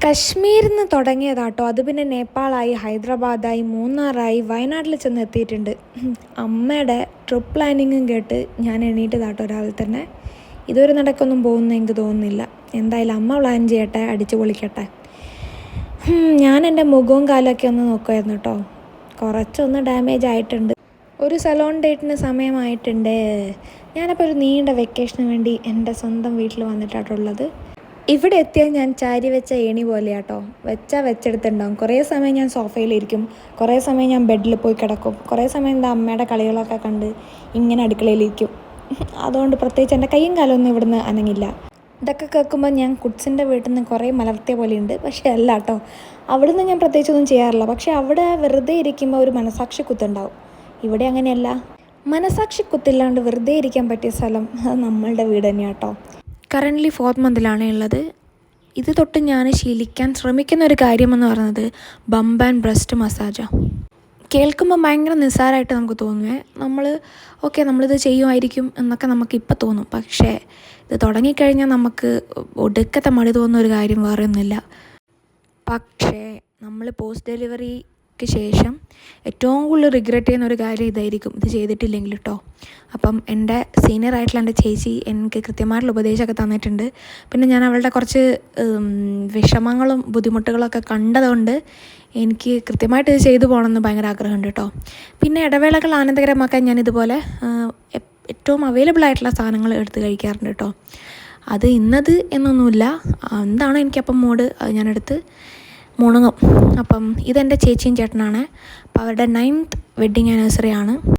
കശ്മീരിൽ നിന്ന് തുടങ്ങിയതാട്ടോ. അത് പിന്നെ നേപ്പാളായി, ഹൈദരാബാദായി, മൂന്നാറായി, വയനാട്ടിൽ ചെന്ന് എത്തിയിട്ടുണ്ട്. അമ്മയുടെ ട്രിപ്പ് പ്ലാനിങ്ങും കേട്ട് ഞാൻ എണീറ്റതാട്ടോ രാവിലെ തന്നെ. ഇതുവരെ നടക്കൊന്നും പോകുന്ന എനിക്ക് തോന്നുന്നില്ല. എന്തായാലും അമ്മ പ്ലാൻ ചെയ്യട്ടെ, അടിച്ചു പൊളിക്കട്ടെ. ഞാൻ എൻ്റെ മുഖവും കാലമൊക്കെ ഒന്ന് നോക്കുമായിരുന്നു കേട്ടോ. കുറച്ചൊന്ന് ഡാമേജ് ആയിട്ടുണ്ട്. ഒരു സലോൺ ഡേറ്റിന് സമയമായിട്ടുണ്ട്. ഞാനപ്പോൾ ഒരു നീണ്ട വെക്കേഷന് വേണ്ടി എൻ്റെ സ്വന്തം വീട്ടിൽ വന്നിട്ടാട്ടുള്ളത്. ഇവിടെ എത്തിയാൽ ഞാൻ ചാരി വെച്ച ഏണി പോലെയാട്ടോ. വെച്ചെടുത്തുണ്ടാവും. കുറേ സമയം ഞാൻ സോഫയിലിരിക്കും, കുറേ സമയം ഞാൻ ബെഡിൽ പോയി കിടക്കും, കുറേ സമയം എൻ്റെ അമ്മയുടെ കളികളൊക്കെ കണ്ട് ഇങ്ങനെ അടുക്കളയിലിരിക്കും. അതുകൊണ്ട് പ്രത്യേകിച്ച് എൻ്റെ കൈയും കാലമൊന്നും ഇവിടുന്ന് അനങ്ങില്ല. ഇതൊക്കെ കേൾക്കുമ്പോൾ ഞാൻ കുട്സിൻ്റെ വീട്ടിൽ നിന്ന് കുറേ മലർത്തിയ പോലെയുണ്ട്. പക്ഷേ അല്ല കേട്ടോ, അവിടുന്ന് ഞാൻ പ്രത്യേകിച്ചൊന്നും ചെയ്യാറില്ല. പക്ഷേ അവിടെ വെറുതെ ഇരിക്കുമ്പോൾ ഒരു മനസാക്ഷി കുത്തുണ്ടാവും. ഇവിടെ അങ്ങനെയല്ല. മനസാക്ഷി കുത്തില്ലാണ്ട് വെറുതെ ഇരിക്കാൻ പറ്റിയ സ്ഥലം അത് നമ്മളുടെ വീട് തന്നെയാണ് കേട്ടോ. കറൻ്റ്ലി 4th മന്തിലാണ് ഉള്ളത്. ഇത് തൊട്ട് ഞാൻ ശീലിക്കാൻ ശ്രമിക്കുന്ന ഒരു കാര്യമെന്ന് പറയുന്നത് ബംബ് ആൻഡ് ബ്രസ്റ്റ് മസാജാണ്. കേൾക്കുമ്പോൾ ഭയങ്കര നിസ്സാരമായിട്ട് നമുക്ക് തോന്നുവേ. നമ്മളിത് ചെയ്യുമായിരിക്കും എന്നൊക്കെ നമുക്ക് ഇപ്പം തോന്നും. പക്ഷേ ഇത് തുടങ്ങിക്കഴിഞ്ഞാൽ നമുക്ക് ഒടുക്കത്തെ മടി തോന്നുന്ന ഒരു കാര്യം വേറെ ഒന്നുമില്ല. പക്ഷേ നമ്മൾ പോസ്റ്റ് ഡെലിവറിക്ക് ശേഷം ഏറ്റവും കൂടുതൽ റിഗ്രറ്റ് ചെയ്യുന്ന ഒരു കാര്യം ഇതായിരിക്കും, ഇത് ചെയ്തിട്ടില്ലെങ്കിൽ കേട്ടോ. അപ്പം എൻ്റെ സീനിയറായിട്ടുള്ള എൻ്റെ ചേച്ചി എനിക്ക് കൃത്യമായിട്ടുള്ള ഉപദേശമൊക്കെ തന്നിട്ടുണ്ട്. പിന്നെ ഞാൻ അവളുടെ കുറച്ച് വിഷമങ്ങളും ബുദ്ധിമുട്ടുകളൊക്കെ കണ്ടതുകൊണ്ട് എനിക്ക് കൃത്യമായിട്ട് ഇത് ചെയ്തു പോകണമെന്ന് ഭയങ്കര ആഗ്രഹമുണ്ട് കേട്ടോ. പിന്നെ ഇടവേളകൾ ആനന്ദകരമാക്കാൻ ഞാനിതുപോലെ ഏറ്റവും അവൈലബിൾ ആയിട്ടുള്ള സാധനങ്ങൾ എടുത്ത് കഴിക്കാറുണ്ട് കേട്ടോ. അത് ഇന്നത് എന്നൊന്നുമില്ല, എന്താണോ എനിക്കപ്പം മൂഡ് അത് ഞാനെടുത്ത് മുണങ്ങും. അപ്പം ഇതെൻ്റെ ചേച്ചിയും ചേട്ടനാണ്. അപ്പോൾ അവരുടെ 9th വെഡ്ഡിങ് ആനിവേഴ്സറി ആണ്.